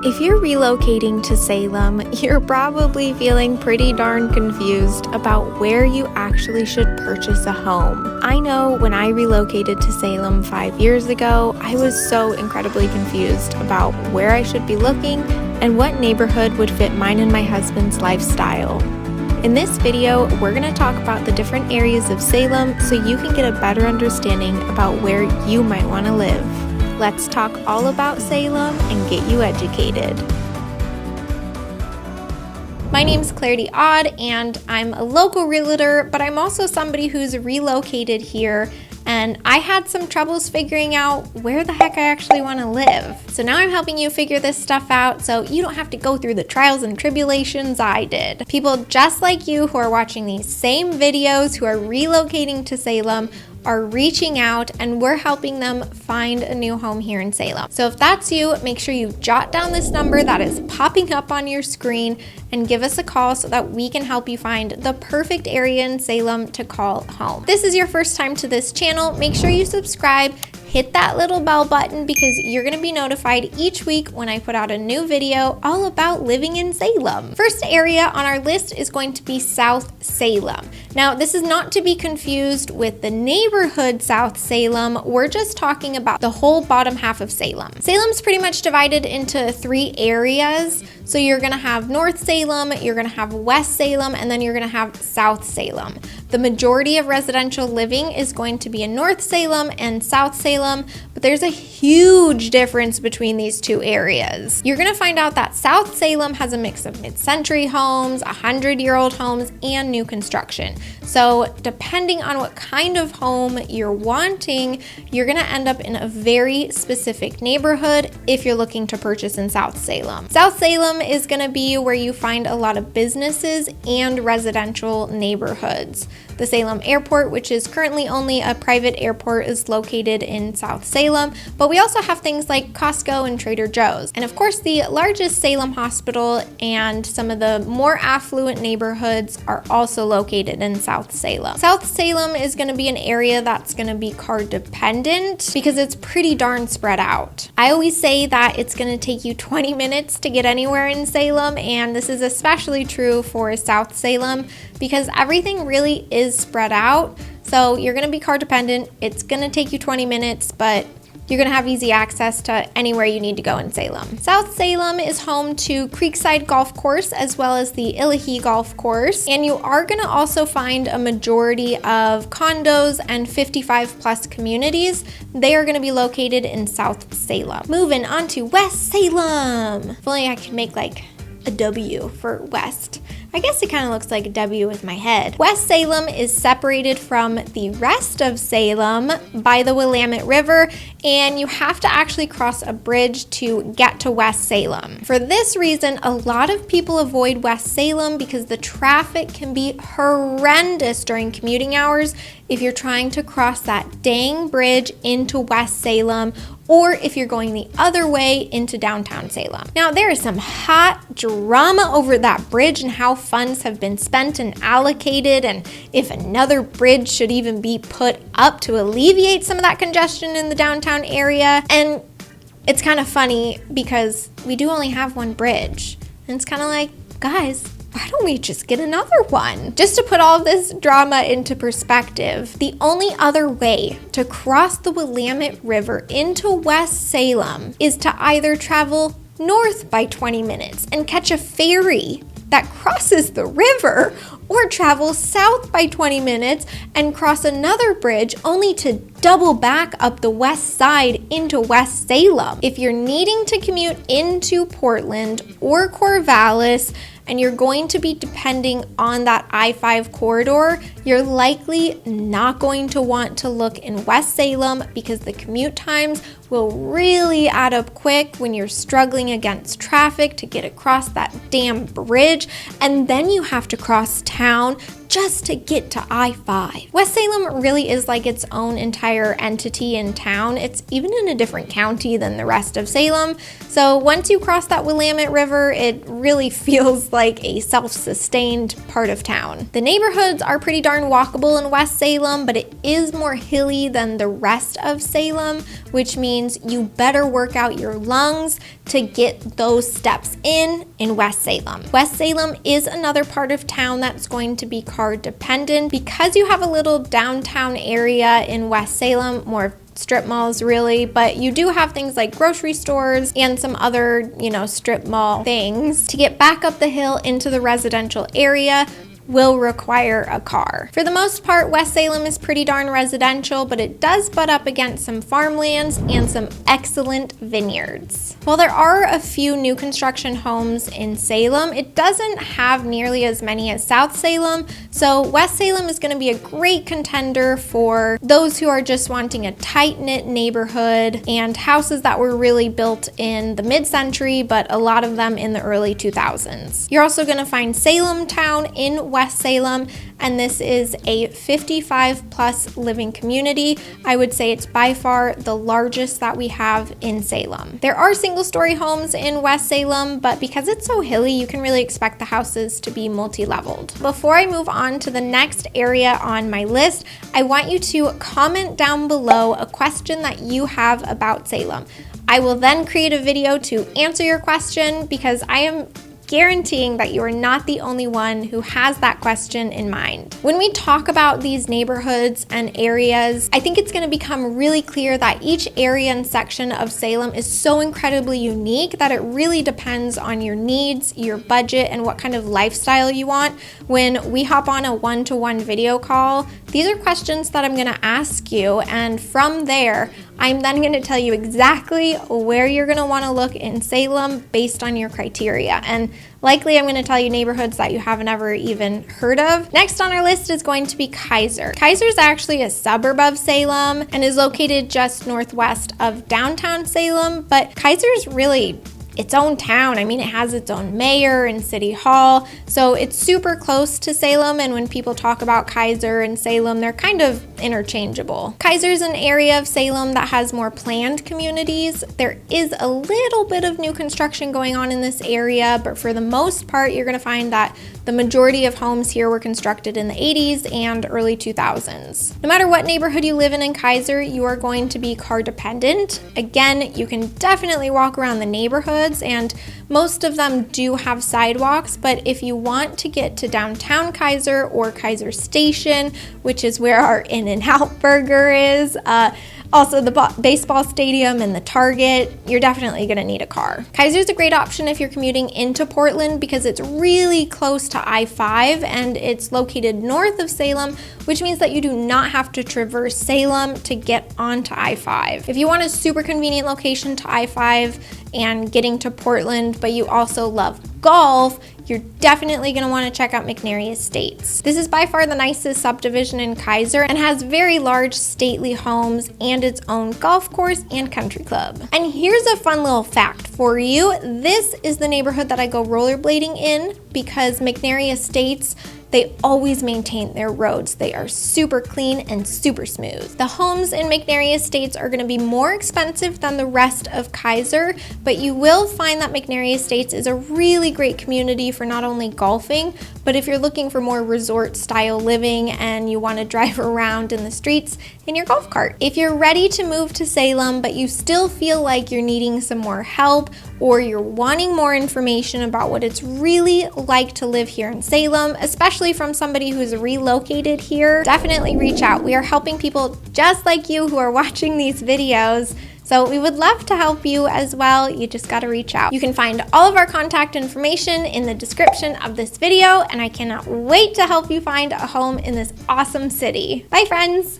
If you're relocating to Salem, you're probably feeling pretty darn confused about where you actually should purchase a home. I know when I relocated to Salem 5 years ago, I was so incredibly confused about where I should be looking and what neighborhood would fit mine and my husband's lifestyle. In this video, we're going to talk about the different areas of Salem so you can get a better understanding about where you might want to live. Let's talk all about Salem and get you educated. My name's Clarity Odd and I'm a local realtor, but I'm also somebody who's relocated here, and I had some troubles figuring out where the heck I actually want to live. So now I'm helping you figure this stuff out so you don't have to go through the trials and tribulations I did. People just like you who are watching these same videos, who are relocating to Salem, are reaching out, and we're helping them find a new home here in Salem. So if that's you, make sure you jot down this number that is popping up on your screen and give us a call so that we can help you find the perfect area in Salem to call home. If this is your first time to this channel, make sure you subscribe. Hit that little bell button because you're going to be notified each week when I put out a new video all about living in Salem. First area on our list is going to be South Salem. Now, this is not to be confused with the neighborhood South Salem. We're just talking about the whole bottom half of Salem. Salem's pretty much divided into 3 areas. So you're going to have North Salem, you're going to have West Salem, and then you're going to have South Salem. The majority of residential living is going to be in North Salem and South Salem, but there's a huge difference between these 2 areas. You're going to find out that South Salem has a mix of mid-century homes, 100-year-old homes, and new construction. So depending on what kind of home you're wanting, you're going to end up in a very specific neighborhood if you're looking to purchase in South Salem. South Salem is going to be where you find a lot of businesses and residential neighborhoods. The Salem Airport, which is currently only a private airport, is located in South Salem, but we also have things like Costco and Trader Joe's. And of course, the largest Salem hospital and some of the more affluent neighborhoods are also located in South Salem. South Salem is going to be an area that's going to be car dependent because it's pretty darn spread out. I always say that it's going to take you 20 minutes to get anywhere in Salem, and this is especially true for South Salem because everything really is spread out. So you're going to be car dependent. It's going to take you 20 minutes, but you're going to have easy access to anywhere you need to go in Salem. South Salem is home to Creekside Golf Course as well as the Illahee Golf Course, and you are going to also find a majority of condos and 55 plus communities. They are going to be located in South Salem. Moving on to West Salem. If only I could make like a W for West. I guess it kind of looks like a W with my head. West Salem is separated from the rest of Salem by the Willamette River, and you have to actually cross a bridge to get to West Salem. For this reason, a lot of people avoid West Salem because the traffic can be horrendous during commuting hours if you're trying to cross that dang bridge into West Salem, or if you're going the other way into downtown Salem. Now, there is some hot drama over that bridge and how funds have been spent and allocated, and if another bridge should even be put up to alleviate some of that congestion in the downtown area. And it's kind of funny because we do only have one bridge. And it's kind of like, guys, why don't we just get another one? Just to put all of this drama into perspective, the only other way to cross the Willamette River into West Salem is to either travel north by 20 minutes and catch a ferry that crosses the river, or travel south by 20 minutes and cross another bridge only to double back up the west side into West Salem. If you're needing to commute into Portland or Corvallis, and you're going to be depending on that I-5 corridor, you're likely not going to want to look in West Salem because the commute times will really add up quick when you're struggling against traffic to get across that damn bridge, and then you have to cross town just to get to I-5. West Salem really is like its own entire entity in town. It's even in a different county than the rest of Salem. So once you cross that Willamette River, it really feels like a self-sustained part of town. The neighborhoods are pretty darn walkable in West Salem, but it is more hilly than the rest of Salem, which means you better work out your lungs to get those steps in West Salem. West Salem is another part of town that's going to be car dependent because you have a little downtown area in West Salem, more strip malls really, but you do have things like grocery stores and some other, strip mall things. To get back up the hill into the residential area will require a car. For the most part, West Salem is pretty darn residential, but it does butt up against some farmlands and some excellent vineyards. While there are a few new construction homes in Salem, it doesn't have nearly as many as South Salem, so West Salem is going to be a great contender for those who are just wanting a tight-knit neighborhood and houses that were really built in the mid-century, but a lot of them in the early 2000s. You're also going to find Salem Town in West Salem, and this is a 55 plus living community. I would say it's by far the largest that we have in Salem. There are single story homes in West Salem, but because it's so hilly, you can really expect the houses to be multi-leveled. Before I move on to the next area on my list, I want you to comment down below a question that you have about Salem. I will then create a video to answer your question because I am guaranteeing that you are not the only one who has that question in mind. When we talk about these neighborhoods and areas, I think it's going to become really clear that each area and section of Salem is so incredibly unique that it really depends on your needs, your budget, and what kind of lifestyle you want. When we hop on a one-to-one video call, these are questions that I'm going to ask you, and from there, I'm then going to tell you exactly where you're going to want to look in Salem based on your criteria. And likely I'm going to tell you neighborhoods that you haven't ever even heard of. Next on our list is going to be Keizer. Keizer is actually a suburb of Salem and is located just northwest of downtown Salem, but Keizer is really its own town. I mean, it has its own mayor and city hall, so it's super close to Salem, and when people talk about Keizer and Salem, they're kind of interchangeable. Keizer is an area of Salem that has more planned communities. There is a little bit of new construction going on in this area, but for the most part, you're gonna find that the majority of homes here were constructed in the 80s and early 2000s. No matter what neighborhood you live in Keizer, you are going to be car dependent. Again, you can definitely walk around the neighborhoods, and most of them do have sidewalks, but if you want to get to downtown Keizer or Keizer Station, which is where our In-N-Out Burger is, also the baseball stadium and the Target, you're definitely gonna need a car. Keizer is a great option if you're commuting into Portland because it's really close to I-5 and it's located north of Salem, which means that you do not have to traverse Salem to get onto I-5. If you want a super convenient location to I-5 and getting to Portland, but you also love golf, you're definitely going to want to check out McNary Estates. This is by far the nicest subdivision in Keizer and has very large stately homes and its own golf course and country club. And here's a fun little fact for you. This is the neighborhood that I go rollerblading in because McNary Estates, they always maintain their roads. They are super clean and super smooth. The homes in McNary Estates are going to be more expensive than the rest of Keizer, but you will find that McNary Estates is a really great community for not only golfing, but if you're looking for more resort style living and you want to drive around in the streets in your golf cart. If you're ready to move to Salem, but you still feel like you're needing some more help or you're wanting more information about what it's really like to live here in Salem, especially from somebody who's relocated here, definitely reach out. We are helping people just like you who are watching these videos. So we would love to help you as well. You just gotta reach out. You can find all of our contact information in the description of this video, and I cannot wait to help you find a home in this awesome city. Bye, friends.